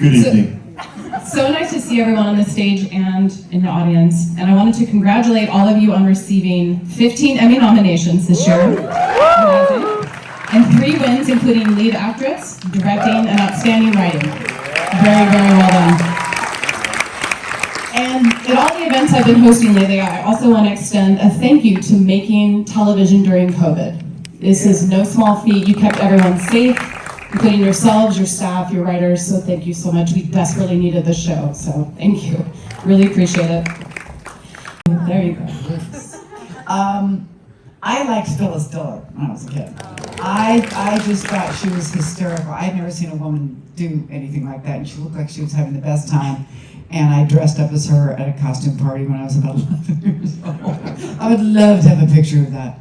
Good evening. So nice to see everyone on the stage and in the audience. And I wanted to congratulate all of you on receiving 15 Emmy nominations this year. Amazing. And 3 wins, including lead actress, directing, and outstanding writing. Very, very well done. And at all the events I've been hosting lately, I also want to extend a thank you to making television during COVID. This is no small feat. You kept everyone safe, including yourselves, your staff, your writers, so thank you so much. We desperately needed the show, so thank you. Really appreciate it. There you go. I liked Phyllis Diller when I was a kid. I just thought she was hysterical. I'd never seen a woman do anything like that, and she looked like she was having the best time. And I dressed up as her at a costume party when I was about 11 years old. I would love to have a picture of that.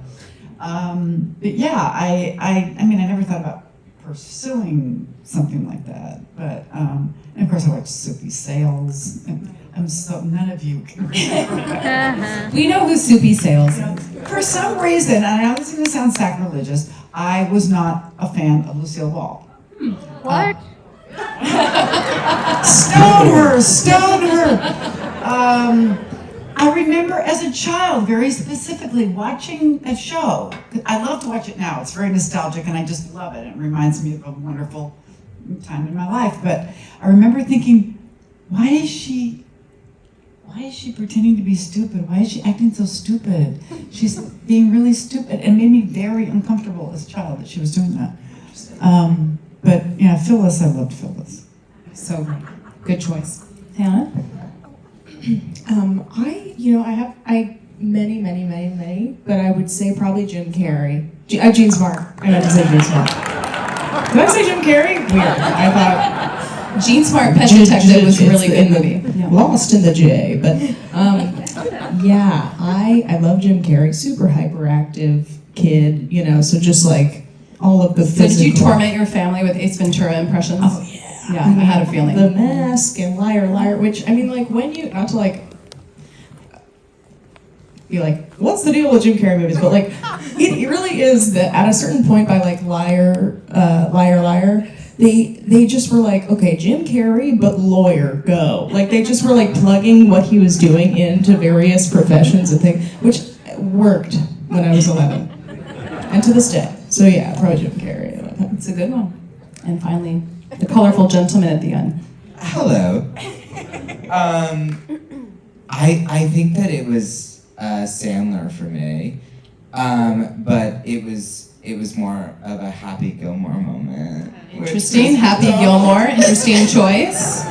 But yeah, I mean, I never thought about pursuing something like that. But, and of course I watched Soupy Sales, and none of you can remember that. We know who Soupy Sales is. For some reason, and I know this is going to sound sacrilegious, I was not a fan of Lucille Ball. What? Stone her! I remember as a child very specifically watching a show. I love to watch it now. It's very nostalgic and I just love it. It reminds me of a wonderful time in my life. But I remember thinking, why is she pretending to be stupid? Why is she acting so stupid? She's being really stupid. It made me very uncomfortable as a child that she was doing that. But yeah, Phyllis, I loved Phyllis. So great. Good choice. Hannah? I many, but I would say probably Jim Carrey. Gene Smart. I meant to say Gene Smart. Did I say Jim Carrey? Weird. I thought Gene Smart, Pet Detective was a really good movie. Yeah. Lost in the J, but yeah, I love Jim Carrey. Super hyperactive kid, so just like all of the physical. Did you torment your family with Ace Ventura impressions? Oh yeah. Yeah, I had a feeling. The Mask and Liar, which, I mean, like, when you, not to, like, be like, what's the deal with Jim Carrey movies? But, like, it really is that at a certain point by, like, Liar, they just were like, okay, Jim Carrey, but lawyer, go. Like, they just were, like, plugging what he was doing into various professions and things, which worked when I was 11. And to this day. So, yeah, probably Jim Carrey. It's a good one. And finally, the colorful gentleman at the end. Hello. I think that it was Sandler for me, but it was more of a Happy Gilmore moment. Interesting, Happy Gilmore, interesting choice.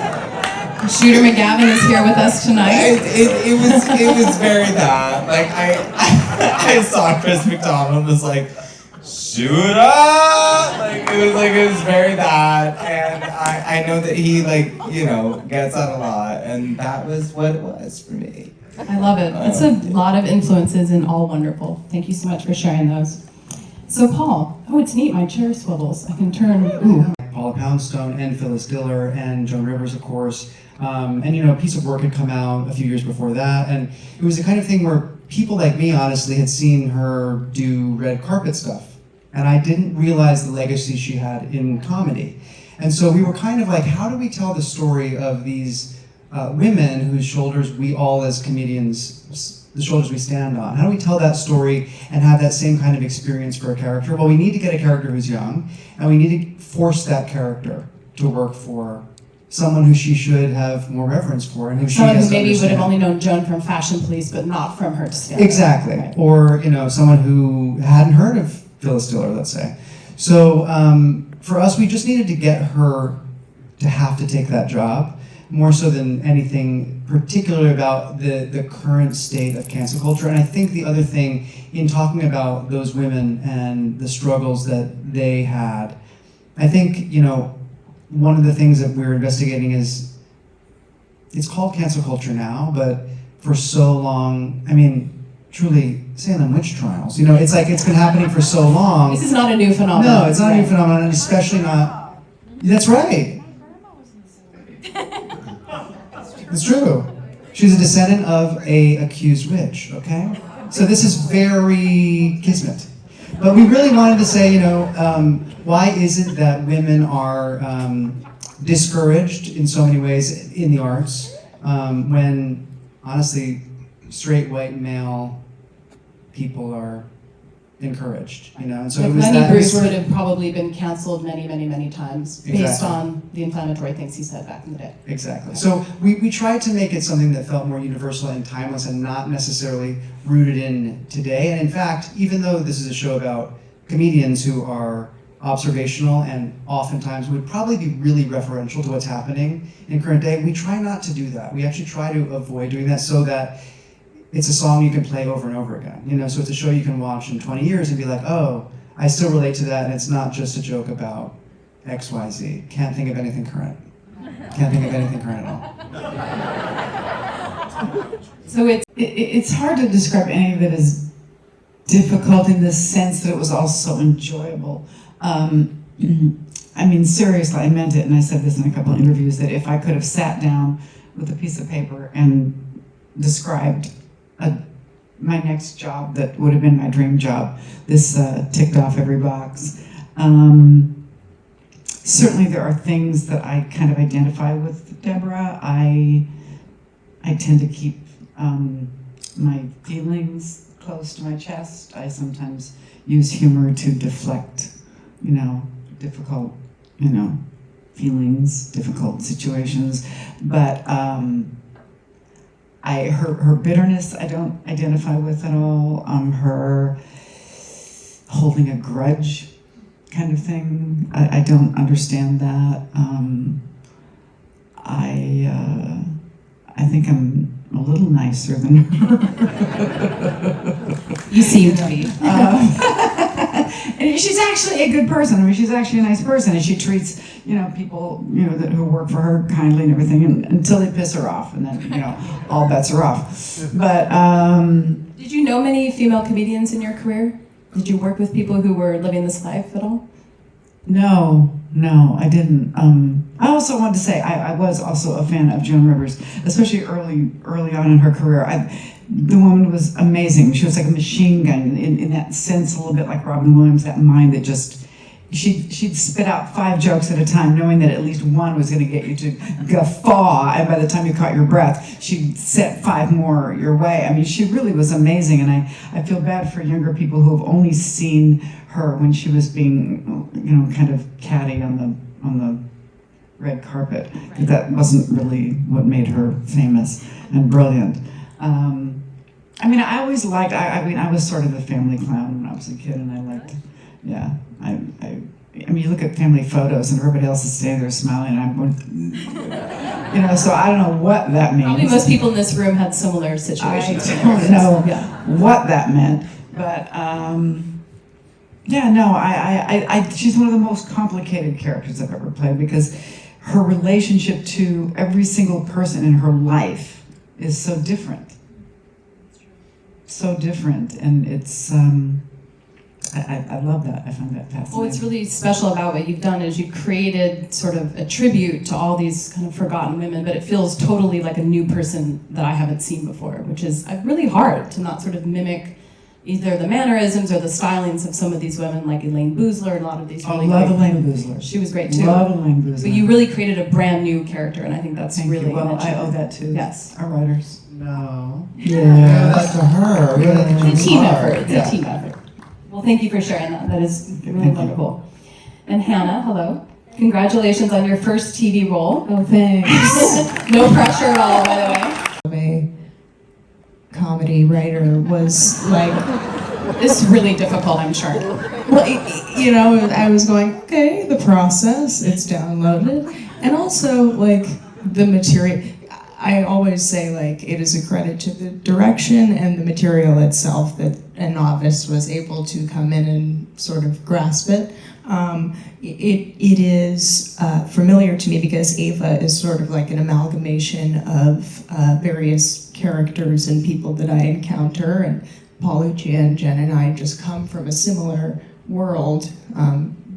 Shooter McGavin is here with us tonight. It was very that. Like I saw Chris McDonald was like, shoot up! It was very that, and I know that he gets that a lot, and that was what it was for me. I love it. It's a lot of influences and all wonderful. Thank you so much for sharing those. So Paul, it's neat, my chair swivels. I can turn, ooh. Paula Poundstone and Phyllis Diller and Joan Rivers, of course. And a piece of work had come out a few years before that, and it was the kind of thing where people like me, honestly, had seen her do red carpet stuff. And I didn't realize the legacy she had in comedy. And so we were kind of like, how do we tell the story of these women whose shoulders we all as comedians, the shoulders we stand on? How do we tell that story and have that same kind of experience for a character? Well, we need to get a character who's young, and we need to force that character to work for someone who she should have more reverence for, and who she has to Someone who maybe would have understand. only known Joan from Fashion Police, but not from her to stand. Exactly. Right. Or, someone who hadn't heard of Phyllis Diller, let's say. So for us, we just needed to get her to have to take that job, more so than anything particularly about the current state of cancel culture. And I think the other thing, in talking about those women and the struggles that they had, I think, one of the things that we're investigating is, it's called cancel culture now, but for so long, truly, Salem witch trials. It's like it's been happening for so long. This is not a new phenomenon. No, it's not a new phenomenon, and especially not. That's right. It's true. She's a descendant of a accused witch. Okay, so this is very kismet. But we really wanted to say, why is it that women are discouraged in so many ways in the arts, when honestly, straight white male people are encouraged, you know. And so Like it was Lenny that Bruce sort would of, have probably been canceled many, many, many times based Exactly. on the inflammatory things he said back in the day. exactly. So we tried to make it something that felt more universal and timeless and not necessarily rooted in today. And in fact, even though this is a show about comedians who are observational and oftentimes would probably be really referential to what's happening in current day, we try not to do that. We actually try to avoid doing that so that it's a song you can play over and over again. You know, so it's a show you can watch in 20 years and be like, oh, I still relate to that, and it's not just a joke about X, Y, Z. Can't think of anything current. Can't think of anything current at all. So It's hard to describe any of it as difficult in the sense that it was also enjoyable. I mean, seriously, I meant it, and I said this in a couple of interviews, that if I could have sat down with a piece of paper and described my next job that would have been my dream job, this ticked off every box. Certainly there are things that I kind of identify with Deborah. I tend to keep my feelings close to my chest. I sometimes use humor to deflect, you know, difficult, you know, feelings, difficult situations. But her bitterness, I don't identify with at all. Her holding a grudge kind of thing, I don't understand that. I think I'm a little nicer than her. you seem to be. And she's actually a good person. I mean, she's actually a nice person, and she treats, you know, people, you know, who work for her kindly and everything, until they piss her off, and then, you know, all bets are off. But Did you know many female comedians in your career? Did you work with people who were living this life at all? no, I didn't. I also wanted to say I was also a fan of Joan Rivers, especially early on in her career. The woman was amazing. She was like a machine gun in that sense, a little bit like Robin Williams, that mind that just, she'd spit out 5 jokes at a time, knowing that at least one was going to get you to guffaw, and by the time you caught your breath, she'd set 5 more your way. I mean, she really was amazing, and I feel bad for younger people who have only seen her when she was being, you know, kind of catty on the red carpet. That wasn't really what made her famous and brilliant. I mean, I always liked, I mean, I was sort of a family clown when I was a kid, and I liked, yeah, I mean, you look at family photos and everybody else is standing there smiling, and I'm going, you know, so I don't know what that means. Probably most people in this room had similar situations. I don't know what that meant, but yeah, no, she's one of the most complicated characters I've ever played, because her relationship to every single person in her life is so different. So different, and it's, I love that. I find that fascinating. Well, what's really special about what you've done is you created sort of a tribute to all these kind of forgotten women, but it feels totally like a new person that I haven't seen before, which is really hard to not sort of mimic either the mannerisms or the stylings of some of these women, like Elaine Boozler and a lot of these really love great Elaine Boozler. She was great too. Love Elaine Boozler. But you really created a brand new character, and I think that's Thank really you. Well, I mentioned. owe that to Yes. our writers. No. Yeah. That's to her. It's a team effort. It's Yeah. a team effort. Well, thank you for sharing that. That is really Thank you. wonderful. And Hannah, hello. Congratulations on your first TV role. Oh, thanks. No pressure at all, by the way. A comedy writer was like, It's really difficult, I'm sure. well, you know, I was going, okay, the process, it's downloaded. And also, like, the material. I always say, like, it is a credit to the direction and the material itself that a novice was able to come in and sort of grasp it. It is familiar to me because Ava is sort of like an amalgamation of various characters and people that I encounter, and Pauly, Jen, and I just come from a similar world,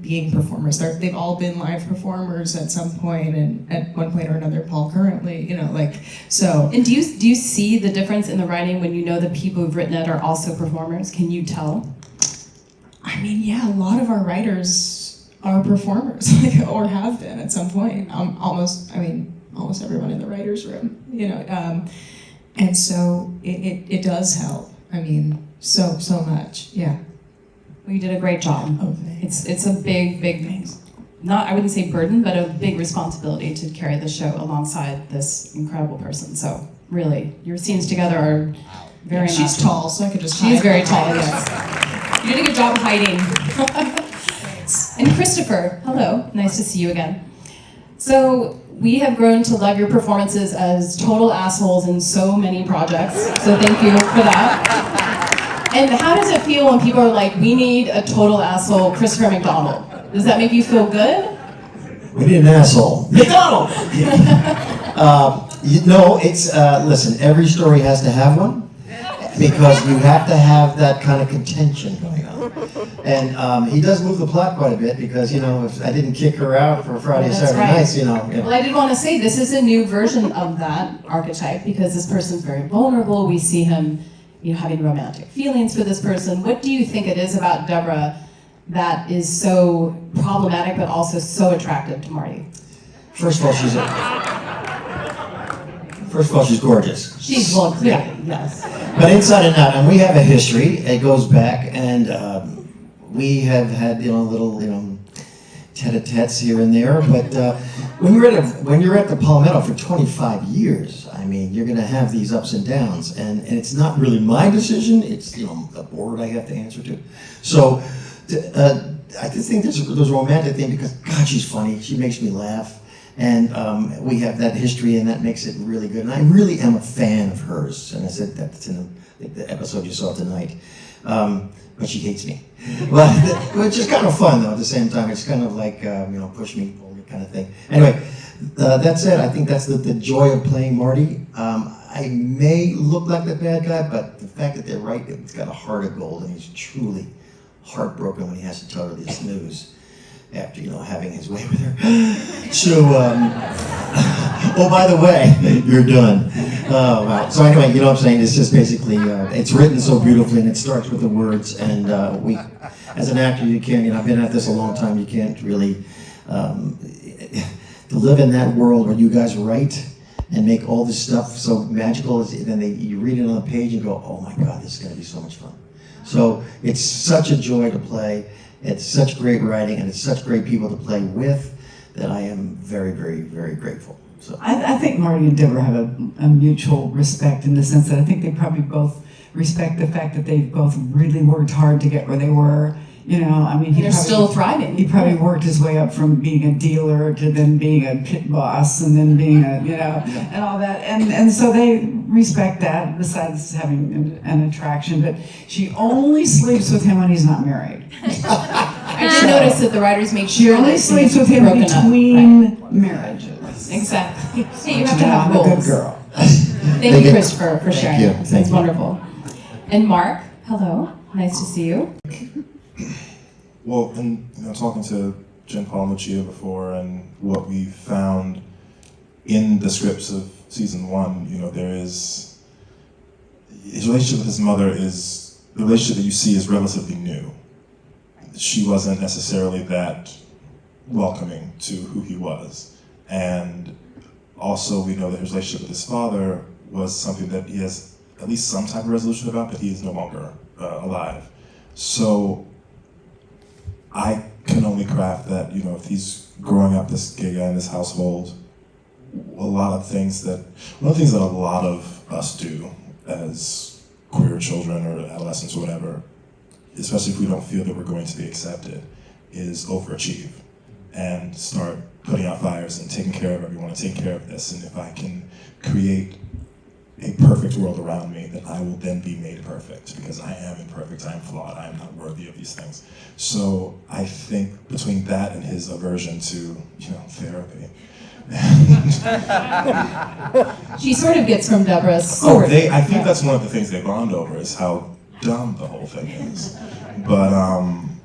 being performers. They've all been live performers at some point, and at one point or another, Paul currently, you know, like, so. And do you see the difference in the writing when you know the people who've written it are also performers? Can you tell? I mean, yeah, a lot of our writers are performers, or have been at some point. Almost everyone in the writer's room, and so it does help. I mean, so much, yeah. Well, you did a great job. Oh, It's a big, not, I wouldn't say burden, but a big responsibility to carry the show alongside this incredible person. So really, your scenes together are very She's magical. tall, so I could just She's hide. very tall, yes. You did a good job hiding. And Christopher, hello, nice to see you again. So we have grown to love your performances as total assholes in so many projects, so thank you for that. And how does it feel when people are like, we need a total asshole Christopher McDonald? Does that make you feel good? We need an asshole. McDonald! It's, listen, every story has to have one, because you have to have that kind of contention going on. And he does move the plot quite a bit, because, if I didn't kick her out for Friday, That's Saturday right. nights, Well, I did want to say this is a new version of that archetype, because this person's very vulnerable. We see him, having romantic feelings for this person. What do you think it is about Deborah that is so problematic, but also so attractive to Marty? First of all, she's gorgeous. She's, well, clearly, yes. But inside and out, and we have a history. It goes back, and we have had little tete-a-tetes here and there. But when you're at the Palmetto for 25 years, I mean, you're going to have these ups and downs, and it's not really my decision. It's the board I have to answer to. So I just think there's a romantic thing, because God, she's funny. She makes me laugh. And we have that history, and that makes it really good. And I really am a fan of hers. And I said that's in the episode you saw tonight. But she hates me. Which is kind of fun, though, at the same time. It's kind of like, push me, pull me kind of thing. Anyway, that said, I think that's the joy of playing Marty. I may look like the bad guy, but the fact that they're right, it's got a heart of gold, and he's truly heartbroken when he has to tell her this news after, having his way with her. So, oh, by the way, you're done. Oh, wow. So anyway, you know what I'm saying? It's just basically, it's written so beautifully, and it starts with the words, and we, as an actor, you can't, I've been at this a long time, you can't really, to live in that world where you guys write and make all this stuff so magical, then you read it on the page and go, oh my God, this is going to be so much fun. So it's such a joy to play. It's such great writing, and it's such great people to play with, that I am very, very, very grateful. So I think Marty and Deborah have a mutual respect, in the sense that I think they probably both respect the fact that they've both really worked hard to get where they were. I mean, They're still thriving. He probably worked his way up from being a dealer to then being a pit boss, and then being and all that. And so they respect that, besides having an attraction. But she only sleeps with him when he's not married. I did notice that the writers make She sure only that sleeps with he's him broken up. between marriages. Exactly. Hey, you So have to now have I'm a good rules. girl. Thank you, Christopher, for sharing. you. This Thank is you. wonderful. And Mark, hello. Nice to see you. Well, and talking to Jen Paul and Lucia before, and what we found in the scripts of season 1, there is his relationship with his mother is the relationship that you see is relatively new. She wasn't necessarily that welcoming to who he was, and also we know that his relationship with his father was something that he has at least some type of resolution about, but he is no longer alive. So I can only craft that, if he's growing up this gay guy in this household, one of the things that a lot of us do as queer children or adolescents or whatever, especially if we don't feel that we're going to be accepted, is overachieve and start putting out fires and taking care of everyone and taking care of this. And if I can create a perfect world around me, then I will then be made perfect, because I am imperfect, I am flawed, I am not worthy of these things. So I think between that and his aversion to, therapy. She sort of gets from Deborah's I think that's one of the things they bond over, is how dumb the whole thing is. But I'm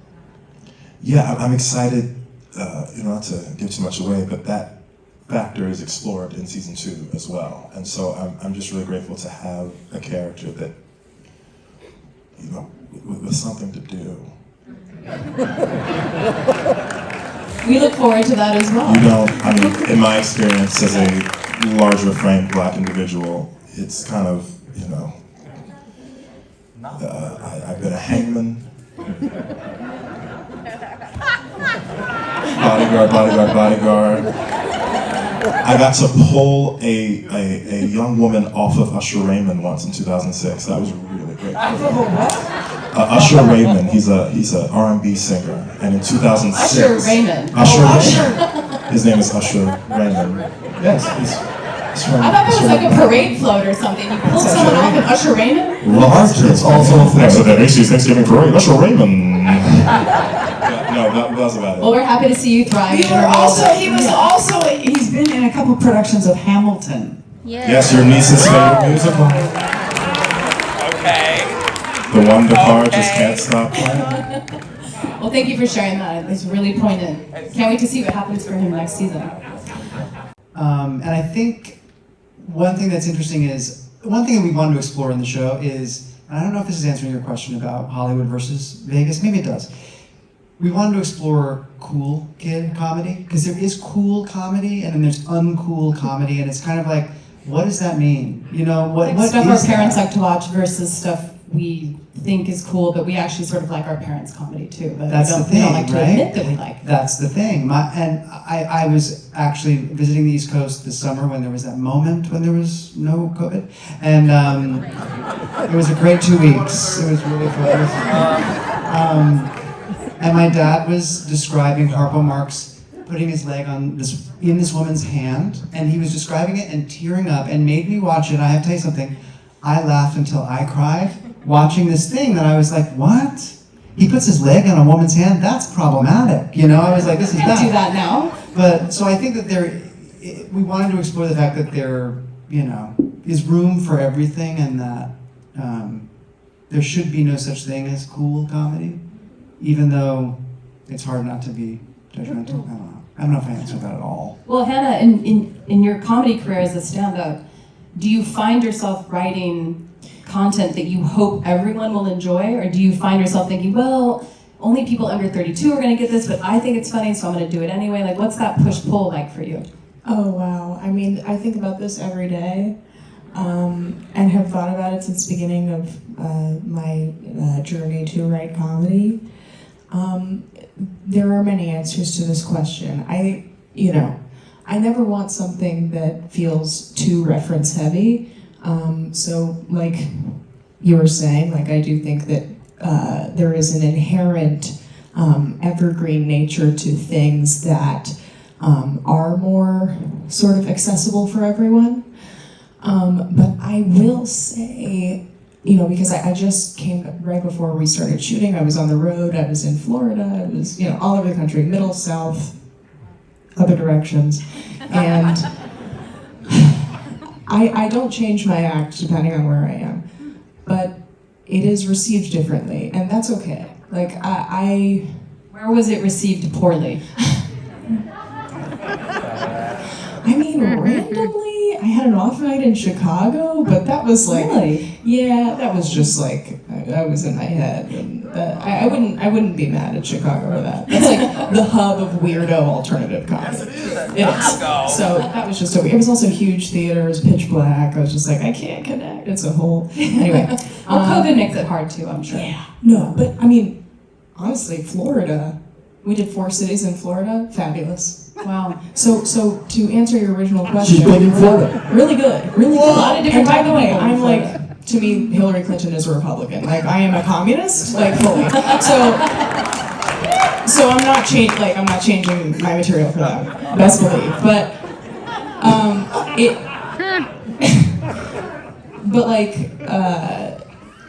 excited, not to give too much away, but that factor is explored in season 2 as well. And so I'm just really grateful to have a character that, with something to do. We look forward to that as well. You don't, I mean, in my experience as a larger framed black individual, it's kind of, you know, I've been a hangman. Bodyguard. I got to pull a young woman off of Usher Raymond once in 2006. That was really great. Usher Raymond, he's a R&B singer, and in 2006. Usher Raymond. Raymond. His name is Usher Raymond. Yes, he's from. I thought it was like a parade float or something. You pulled someone off of Usher Raymond? Large, it's also a Yeah, so that Macy's Thanksgiving Parade, Usher Raymond. No, that was about it. Well, we're happy to see you thrive. He's been in a couple productions of Hamilton. Yes, your niece's favorite musical. Okay. The one the car just can't stop playing. Well, thank you for sharing that. It's really poignant. Can't wait to see what happens for him next season. And I think one thing that's interesting is, one thing that we wanted to explore in the show is, and I don't know if this is answering your question about Hollywood versus Vegas, maybe it does. We wanted to explore cool kid comedy, because there is cool comedy and then there's uncool comedy, and it's kind of like, what does that mean? You know, what Stuff is our parents that? like to watch versus stuff we think is cool, but we actually sort of like our parents' comedy too. But That's we the don't, thing, we don't like to right? admit that we like. That's the thing. I was actually visiting the East Coast this summer when there was that moment when there was no COVID, and it was a great 2 weeks. It was really fun. And my dad was describing Harpo Marx putting his leg in this woman's hand, and he was describing it and tearing up, and made me watch it. I have to tell you something. I laughed until I cried watching this thing that I was like, what? He puts his leg on a woman's hand? That's problematic. You know, I was like, this is Can't bad. do that now. But so I think that we wanted to explore the fact that there, you know, is room for everything, and that there should be no such thing as cool comedy, even though it's hard not to be judgmental. I don't know. I don't know if I answered that at all. Well, Hannah, in your comedy career as a stand-up, do you find yourself writing content that you hope everyone will enjoy, or do you find yourself thinking, well, only people under 32 are going to get this, but I think it's funny, so I'm going to do it anyway? Like, what's that push-pull like for you? Oh, wow. I mean, I think about this every day, and have thought about it since the beginning of my journey to write comedy. There are many answers to this question. I never want something that feels too reference heavy. So like you were saying, like I do think that there is an inherent evergreen nature to things that are more sort of accessible for everyone. But I will say, because I just came right before we started shooting, I was on the road, I was in Florida, I was, all over the country, middle, south, other directions. And I don't change my act depending on where I am, but it is received differently, and that's okay. Like, Where was it received poorly? I mean, randomly, I had an off night in Chicago, but that was like, Really? yeah, that was just like, I was in my head, and I wouldn't be mad at Chicago for that. That's like the hub of weirdo alternative comedy. It is. So that was just it was also huge theaters, pitch black. I was just like, I can't connect. It's a whole, anyway. Well, COVID makes it hard too, I'm sure. Yeah, no, but I mean, honestly, Florida, we did 4 cities in Florida, fabulous. Wow. So to answer your original question, She's big in Florida. really good, really good. A lot of different And by the way, people in I'm Florida. like, to me, Hillary Clinton is a Republican. Like, I am a communist, like fully. So I'm not changing my material for that. Best believe. But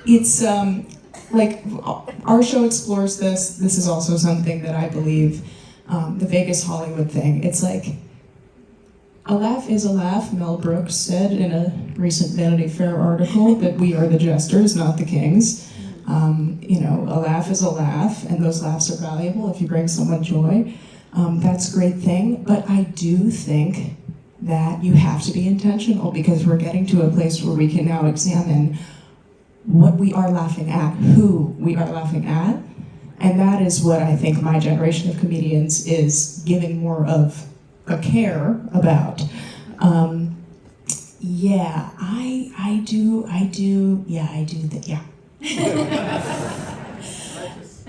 it's like our show explores this. This is also something that I believe, the Vegas Hollywood thing. It's like, a laugh is a laugh, Mel Brooks said in a recent Vanity Fair article, that we are the jesters, not the kings. A laugh is a laugh, and those laughs are valuable if you bring someone joy. That's a great thing, but I do think that you have to be intentional, because we're getting to a place where we can now examine what we are laughing at, who we are laughing at, And that is what I think my generation of comedians is giving more of a care about. Yeah, I do, yeah.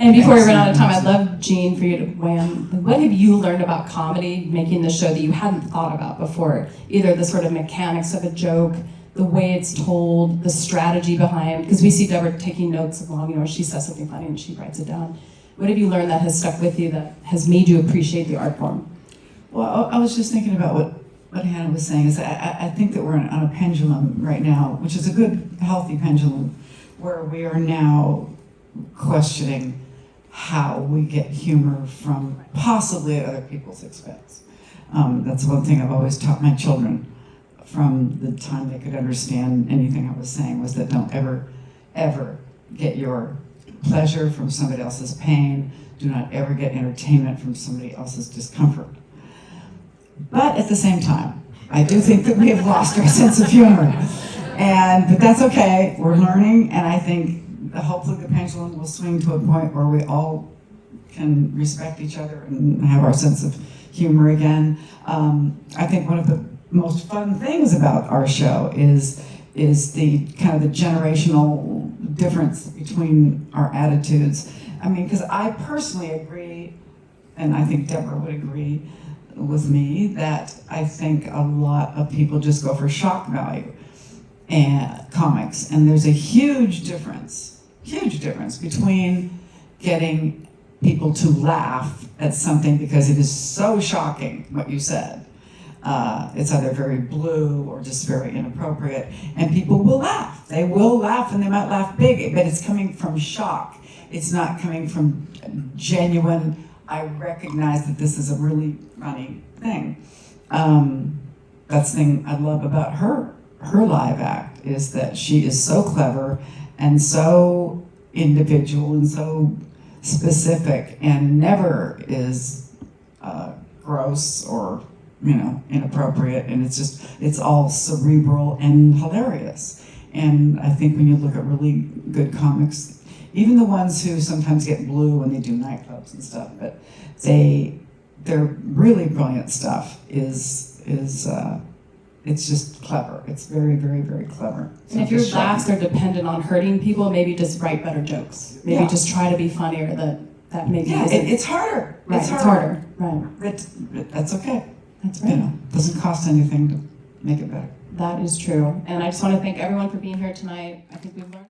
And before we run out of time, I'd love, Jean, for you to weigh in. What have you learned about comedy making the show that you hadn't thought about before? Either the sort of mechanics of a joke, the way it's told, the strategy behind, because we see Deborah taking notes along, she says something funny and she writes it down. What have you learned that has stuck with you, that has made you appreciate the art form? Well, I was just thinking about what Hannah was saying, is I think that we're on a pendulum right now, which is a good, healthy pendulum, where we are now questioning how we get humor from possibly at other people's expense. That's one thing I've always taught my children from the time they could understand anything I was saying, was that don't ever get your pleasure from somebody else's pain. Do not ever get entertainment from somebody else's discomfort. But at the same time, I do think that we have lost our sense of humor. But that's okay, we're learning, and I think hopefully the pendulum will swing to a point where we all can respect each other and have our sense of humor again. I think one of the most fun things about our show is the kind of the generational difference between our attitudes. I mean, because I personally agree, and I think Deborah would agree with me, that I think a lot of people just go for shock value and comics, and there's a huge difference between getting people to laugh at something because it is so shocking what you said. It's either very blue or just very inappropriate, and people will laugh. They will laugh, and they might laugh big, but it's coming from shock. It's not coming from genuine, I recognize that this is a really funny thing. That's the thing I love about her live act, is that she is so clever and so individual and so specific, and never is gross or inappropriate, and it's all cerebral and hilarious. And I think when you look at really good comics, even the ones who sometimes get blue when they do nightclubs and stuff, but their really brilliant stuff is it's just clever. It's very, very, very clever. And if your laughs are dependent on hurting people, maybe just write better jokes. Maybe just try to be funnier. That maybe it's harder. Right, it's harder. Right. But that's okay. That's right. It doesn't cost anything to make it better. That is true. And I just want to thank everyone for being here tonight. I think we've learned.